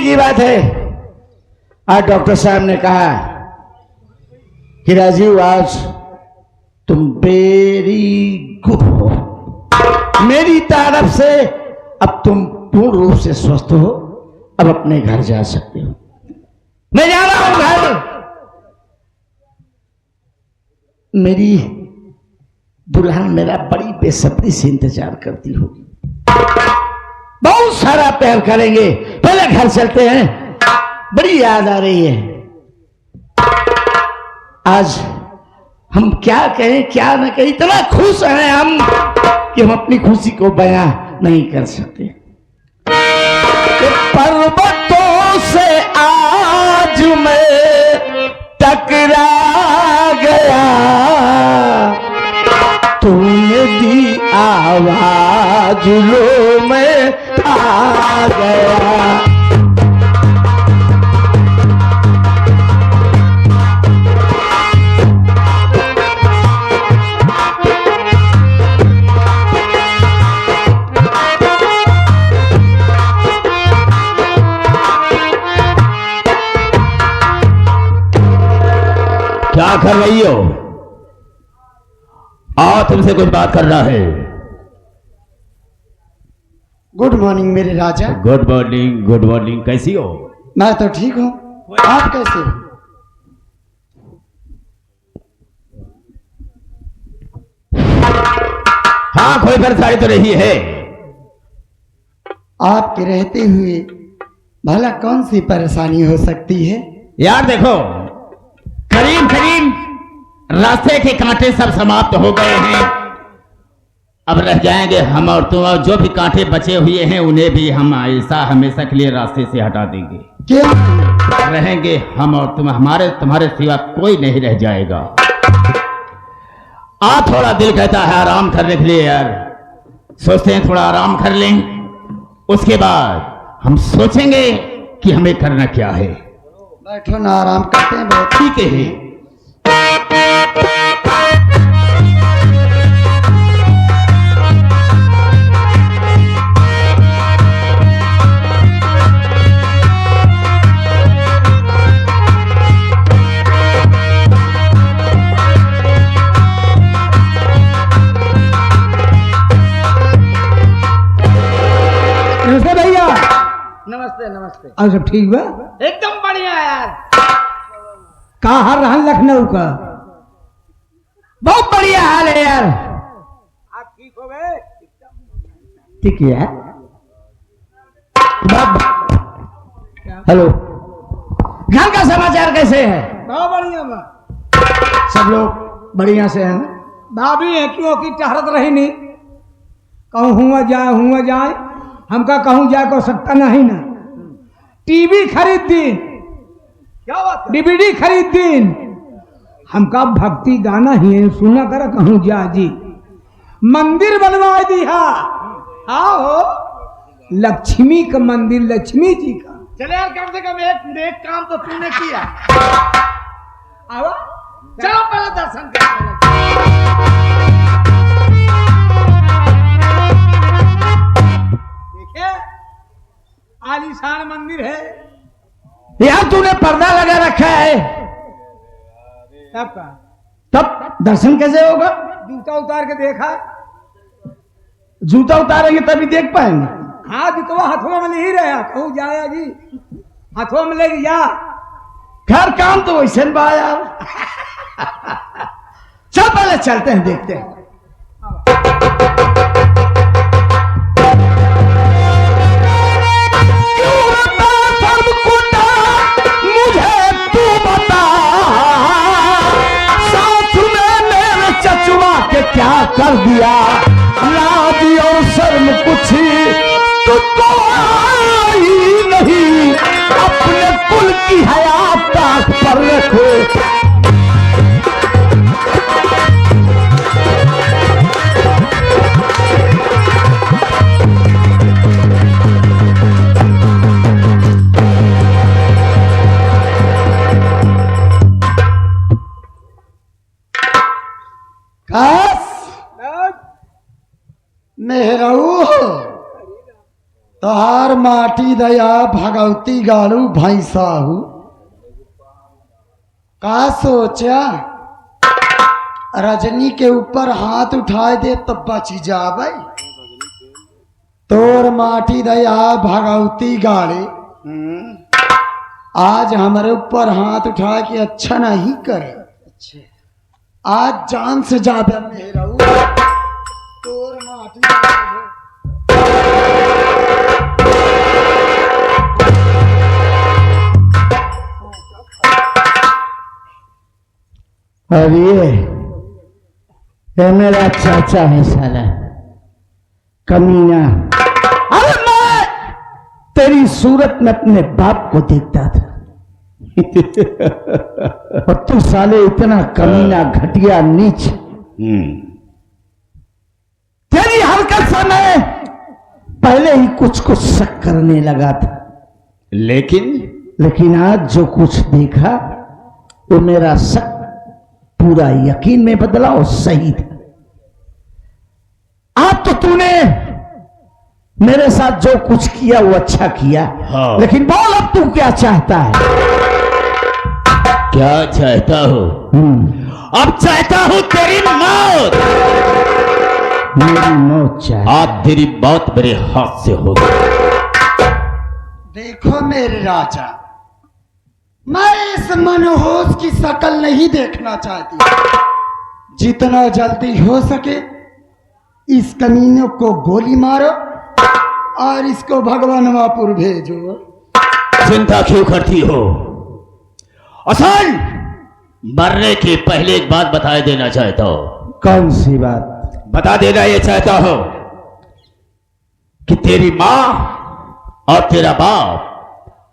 की बात है, आज डॉक्टर साहब ने कहा कि राजीव आज तुम वेरी गुड हो, मेरी तरफ से अब तुम पूर्ण रूप से स्वस्थ हो, अब अपने घर जा सकते हो। मैं जा रहा हूं घर। मेरी दुल्हन मेरा बड़ी बेसब्री से इंतजार करती होगी, बहुत सारा प्यार करेंगे। पहले घर चलते हैं, बड़ी याद आ रही है। आज हम क्या कहें क्या न कहें, इतना खुश हैं हम कि हम अपनी खुशी को बयां नहीं कर सकते। पर्वतों से आज मैं टकरा गया, तूने दी आवाज लो मैं आ गया। क्या कर रही हो? आओ, तुमसे कुछ बात करना है। गुड मॉर्निंग मेरे राजा। Good morning, good morning. कैसी हो? मैं तो ठीक हूँ, आप कैसे हो? हाँ, कोई परेशानी तो नहीं है। आपके रहते हुए भला कौन सी परेशानी हो सकती है? यार देखो, करीब करीब रास्ते के कांटे सब समाप्त हो गए हैं। अब रह जाएंगे हम और तुम, और जो भी कांटे बचे हुए हैं उन्हें भी हम ऐसा हमेशा के लिए रास्ते से हटा देंगे। क्या? रहेंगे हम और तुम, हमारे तुम्हारे सिवा कोई नहीं रह जाएगा। थोड़ा दिल कहता है आराम करने के लिए यार, सोचते हैं थोड़ा आराम कर लें, उसके बाद हम सोचेंगे कि हमें करना क्या है। बैठो ना, आराम करते हैं। बहुत ठीक है। नमस्ते भैया। नमस्ते नमस्ते। और सब ठीक बा? एकदम बढ़िया यार। कहाँ हाल रहा लखनऊ का? बहुत बढ़िया हाल है यार। आप ठीक हो गए? ठीक है। हेलो, घर का समाचार कैसे है? बहुत बढ़िया बा। सब लोग बढ़िया से है ना? भाभी है क्यों की टहरत रही नहीं, कहूँ हुआ जाए हमका कहूँ जाए को सकता नहीं ना। टीवी खरीद दी, क्या बात? डीवीडी खरीद दी, हमका भक्ति गाना ही है सुना कर कहूँ जा जी। मंदिर बनवा दिया, हाँ हो लक्ष्मी का मंदिर, लक्ष्मी जी का। चले यार, कम से कम एक काम तो तुमने किया। आवा चलो पहले दर्शन करते। देखिए आलीशान मंदिर है। यार तूने पर्दा लगा रखा है, तब का तब दर्शन कैसे होगा? जूता उतार के देखा। जूता उतारेंगे तभी देख पाएंगे। हाँ जूतवा हाथों में नहीं रहा, कहूँ जाया जी हाथों में लेके जा। घर काम तो वैसे बा यार। चल पहले चलते हैं, देखते हैं। मुझे तू बता, साथ में मेरे चचुआ के क्या कर दिया, लाज और शर्म कुछ तुझको आई नहीं, अपने कुल की हयात ताक पर रखो। मेहराऊ हो तोहार माटी दया भगवती गाड़ू भैंसाहू का सोचा रजनी के ऊपर हाथ उठाए दे तब बची जावे। तोर माटी दया भगवती गाड़े आज हमारे ऊपर हाथ उठा के अच्छा नहीं करे। आज जान से ज्यादा मेरा तोर माटी और ये मेरा चाचा है साला कमीना। अरे मैं तेरी सूरत में अपने बाप को देखता था और तू साले इतना कमीना घटिया नीच। तेरी हरकत से मैं पहले ही कुछ कुछ शक करने लगा था, लेकिन आज जो कुछ देखा वो मेरा शक पूरा यकीन में बदला और सही था। आज तो तूने मेरे साथ जो कुछ किया वो अच्छा किया। हाँ। लेकिन बोल अब तू क्या चाहता है? क्या चाहता हो? अब चाहता हूं तेरी मौत। मेरी मौत चाहे? आज तेरी मौत मेरे हाथ से होगी। देखो मेरे राजा, मैं इस मनोहोश की शक्ल नहीं देखना चाहती। जितना जल्दी हो सके इस कमीने को गोली मारो और इसको भगवानवापुर भेजो। चिंता क्यों करती हो? असल मरने के पहले एक बात बता देना चाहता हूं। कौन सी बात? बता देना ये चाहता हूं कि तेरी मां और तेरा बाप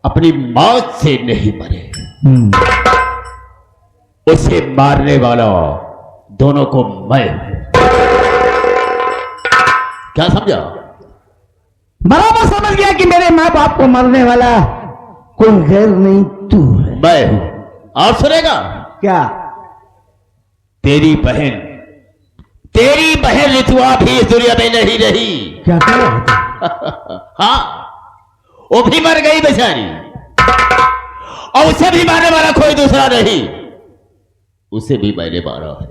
अपनी मौत से नहीं मरे। उसे मारने वाला दोनों को मैं हूं। क्या समझा? बराबर समझ गया कि मेरे माँ बाप को मरने वाला कोई गैर नहीं, तू है। मैं हूं। और सुनेगा क्या? तेरी बहन ऋतुआ भी इस दुनिया में नहीं रही। क्या कह रहा था? हाँ, वो भी मर गई बेचारी, और उसे भी मारने वाला कोई दूसरा नहीं, उसे भी मैंने मारा है।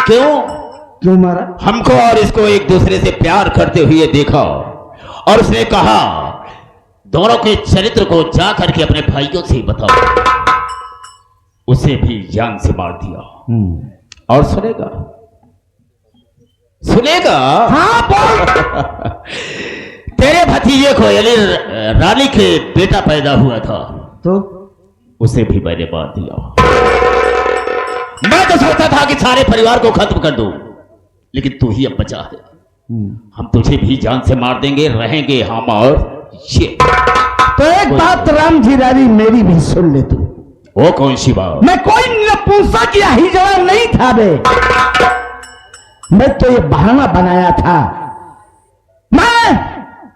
क्यों मारा? हमको और इसको एक दूसरे से प्यार करते हुए देखा और उसने कहा दोनों के चरित्र को जा करके अपने भाइयों से बताओ। उसे भी जान से मार दिया। और सुनेगा हाँ बोल। तेरे भतीजे को यानी रानी के बेटा पैदा हुआ था, तो उसे भी मैंने मार दिया। मैं तो सोचता था कि सारे परिवार को खत्म कर दूं, लेकिन तू ही अब बचा है। हम तुझे भी जान से मार देंगे, रहेंगे हम और ये। तो एक बात रामजी रानी मेरी भी सुन ले तू। वो कौन सी बात? मैं कोई नपुंसक या हिजड़ा नहीं था बे। मैं तो ये बहाना बनाया था। मैं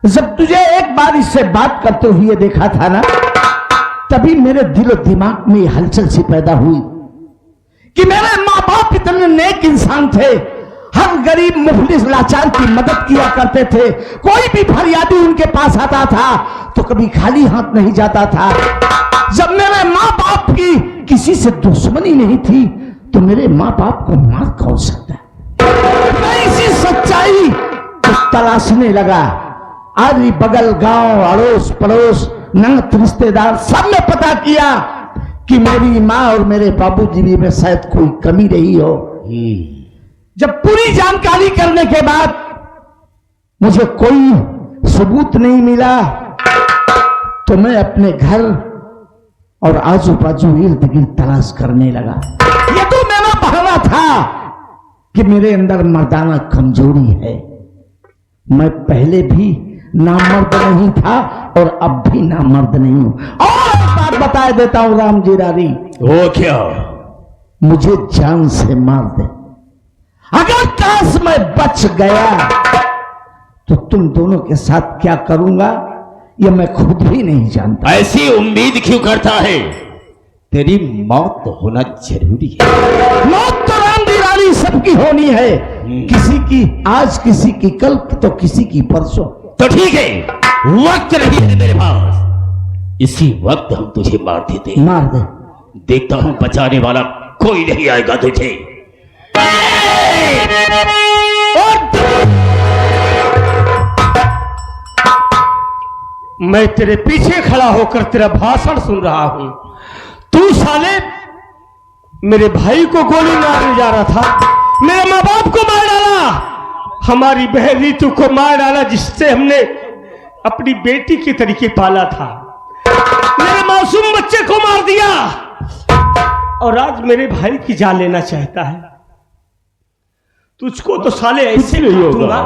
जब तुझे एक बार इससे बात करते हुए देखा था ना, तभी मेरे दिलो दिमाग में ये हलचल सी पैदा हुई कि मेरे माँ बाप इतने नेक इंसान थे, हर गरीब मुफलिस लाचार की मदद किया करते थे। कोई भी फरियादी उनके पास आता था तो कभी खाली हाथ नहीं जाता था। जब मेरे माँ बाप की किसी से दुश्मनी नहीं थी तो मेरे माँ बाप को मार कौन सकता है? मैं इसी सच्चाई को तलाशने लगा। आदमी बगल गांव अड़ोस पड़ोस नात रिश्तेदार सब ने पता किया कि मेरी माँ और मेरे बाबूजी भी में शायद कोई कमी रही हो। जब पूरी जानकारी करने के बाद मुझे कोई सबूत नहीं मिला तो मैं अपने घर और आजू बाजू इर्द गिर्द तलाश करने लगा। ये तो मेरा बहाना था कि मेरे अंदर मर्दाना कमजोरी है। मैं पहले भी नामर्द नहीं था और अब भी नामर्द नहीं हूं। और एक बात बता देता हूं रामजी रानी। वो क्या? मुझे जान से मार दे, अगर काश मैं बच गया तो तुम दोनों के साथ क्या करूंगा ये मैं खुद भी नहीं जानता। ऐसी उम्मीद क्यों करता है? तेरी मौत तो होना जरूरी है। मौत तो रामजी रानी सबकी होनी है, किसी की आज, किसी की कल, तो किसी की परसों। तो ठीक है, वक्त नहीं है मेरे पास, इसी वक्त हम तुझे मार देते। मार दे। देखता हूं बचाने वाला कोई नहीं आएगा तुझे। मैं तेरे पीछे खड़ा होकर तेरा भाषण सुन रहा हूं। तू साले मेरे भाई को गोली मारने जा रहा था, मेरे माँ बाप को मार डाला, हमारी बहन रीतू को मार डाला जिससे हमने अपनी बेटी के तरीके पाला था, मेरे मासूम बच्चे को मार दिया और आज मेरे भाई की जान लेना चाहता है। तुझको तो साले ऐसे काटूंगा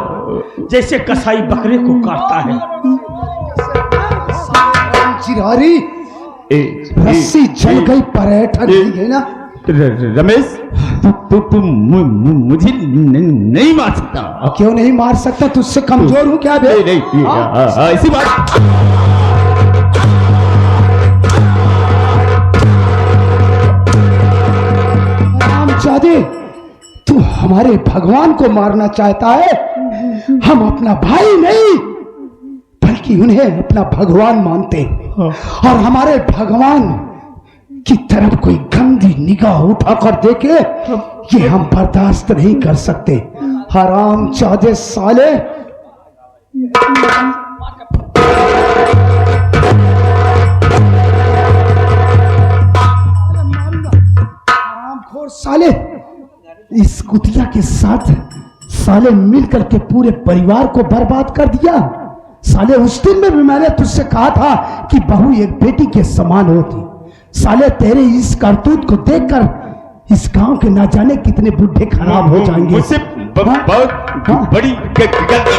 जैसे कसाई बकरे को काटता है। चिरारी रस्सी जल गई, पर्यटन नहीं गई ना। रमेश, तू मुझे नहीं मार सकता। क्यों नहीं मार सकता? तुझसे कमजोर हूं क्या बे? नहीं, ऐसी बात। रामचादे, तू हमारे भगवान को मारना चाहता है। हम अपना भाई नहीं बल्कि उन्हें अपना भगवान मानते हैं। और हमारे भगवान की तरफ कोई गंदी निगाह उठाकर देखे ये हम बर्दाश्त नहीं कर सकते। हराम चादे साले। हरामखोर साले, इस कुतिया के साथ साले मिलकर के पूरे परिवार को बर्बाद कर दिया। साले उस दिन में भी मैंने तुझसे कहा था कि बहू एक बेटी के समान होती। साले तेरे इस करतूत को देखकर इस गांव के ना जाने कितने बुढ़े खराब हो जाएंगे। मुझसे बहुत बड़ी गलती।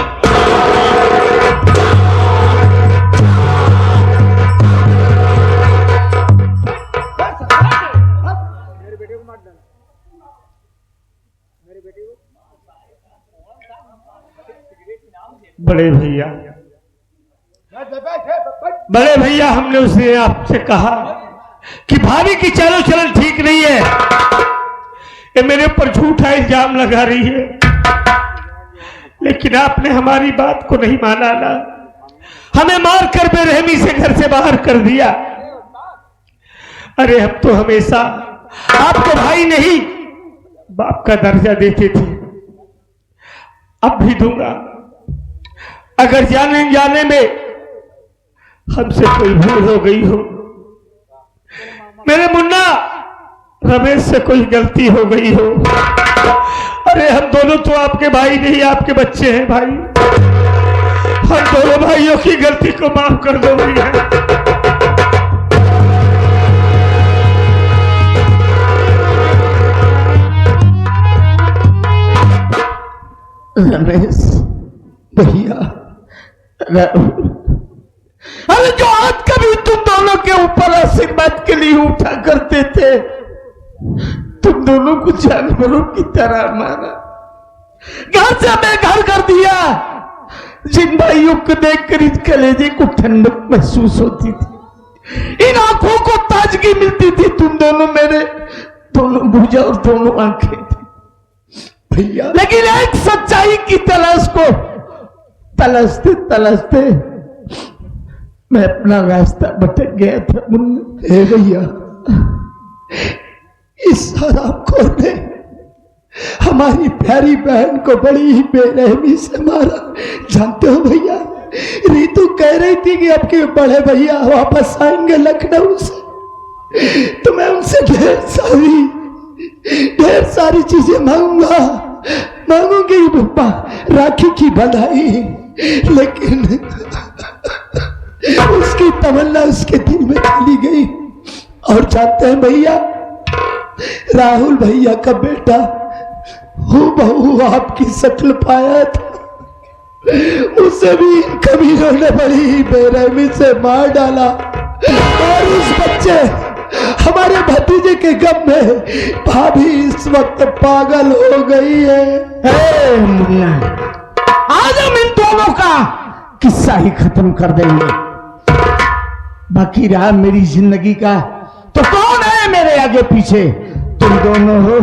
बड़े भैया, हमने उसने आपसे कहा कि भाभी की चाल चलन ठीक नहीं है, ये मेरे ऊपर झूठा इल्जाम लगा रही है, लेकिन आपने हमारी बात को नहीं माना ना, हमें मार कर बेरहमी से घर से बाहर कर दिया। अरे हम तो हमेशा आपको भाई नहीं बाप का दर्जा देते थे, अब भी दूंगा। अगर जाने जाने में हमसे कोई भूल हो गई हो, मेरे मुन्ना रमेश से कोई गलती हो गई हो, अरे हम दोनों तो आपके भाई नहीं, आपके बच्चे हैं भाई। हम दोनों भाइयों की गलती को माफ कर दो भैया। रमेश भैया, अरे जो हाथ कभी तुम दोनों के ऊपर आशीर्वाद के लिए उठा करते थे, तुम दोनों को जानवरों की तरह मारा, घर से बेघर कर दिया। जिन भाइयों को देखकर इस कलेजे को ठंडक महसूस होती थी, इन आंखों को ताजगी मिलती थी, तुम दोनों मेरे दोनों भुजा और दोनों आंखें थी भैया। लेकिन एक सच्चाई की तलाश को तलाशते तलाशते मैं अपना रास्ता भटक गया था मुन्ना। हे भैया, इस हरामखोर ने हमारी प्यारी बहन को बड़ी ही बेरहमी से मारा। जानते हो भैया, रीतू कह रही थी कि आपके बड़े भैया वापस आएंगे लखनऊ से, तो मैं उनसे ढेर सारी चीजें मांगूंगी, राखी की बधाई, लेकिन उसकी तमन्ना उसके दिल में चली गई। और जानते हैं भैया, राहुल भैया का बेटा हूबहू आपकी शक्ल पाया था, उसे भी इन कमीनों ने बड़ी ही बेरहमी से मार डाला। और उस बच्चे हमारे भतीजे के गम में भाभी इस वक्त पागल हो गई है। मुन्ना, आज हम इन दोनों का किस्सा ही खत्म कर देंगे। बाकी रहा मेरी जिंदगी का, तो कौन है मेरे आगे पीछे? तुम दोनों हो।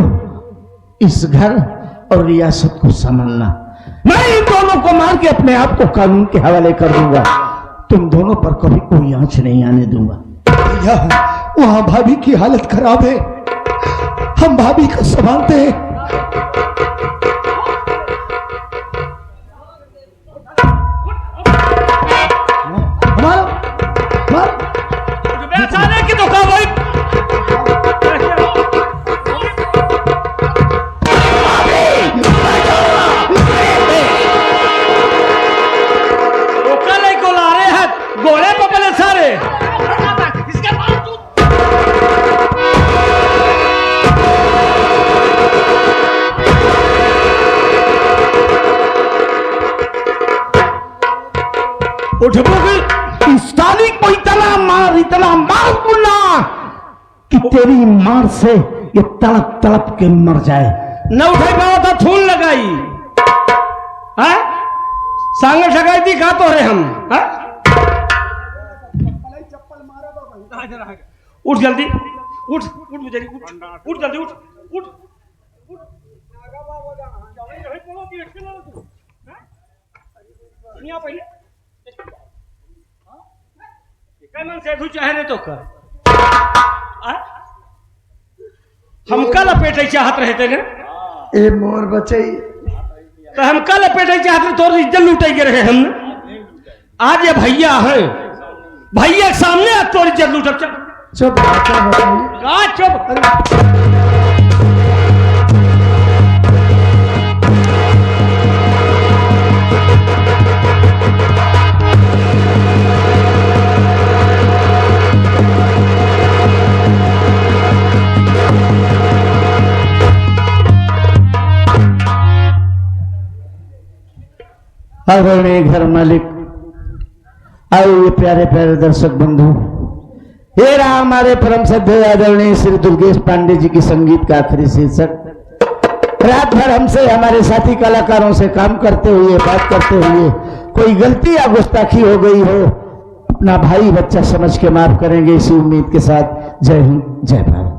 इस घर और रियासत को संभालना। मैं इन दोनों को मार के अपने आप को कानून के हवाले कर दूंगा। तुम दोनों पर कभी कोई आंच नहीं आने दूंगा। भैया वहां भाभी की हालत खराब है, हम भाभी को संभालते हैं। बेचारे की धोखा भाई को ला रहे हैं गोले पपले सारे। उठ इस साली को इतना मार बुला कि तेरी मार से ये तड़प तड़प के मर जाए। न उठाई पावा था फूल लगाई है सांगे ठगाई थी का तो रहे हम है? उठ जल्दी उठ उठ मुझे उठ जल्दी उठ उठ पहले मन से चाहे रे तो कर हमका लपेटे चाहत रहे थे ना ए मोर बचई तो हमका लपेटे चाहत रहे तो इज्जत लूटे के रहे हम आज ये भैया है भैया के सामने आज तो इज्जत लूट चुप चुप आदरणीय घर मालिक, आइए प्यारे प्यारे दर्शक बंधु, ये रहा हमारे परम श्रद्धेय आदरणीय श्री दुर्गेश पांडे जी की संगीत का आखिरी शीर्षक। रात भर हमसे हमारे साथी कलाकारों से काम करते हुए बात करते हुए कोई गलती या गुस्ताखी हो गई हो, अपना भाई बच्चा समझ के माफ करेंगे इसी उम्मीद के साथ। जय हिंद, जय भारत।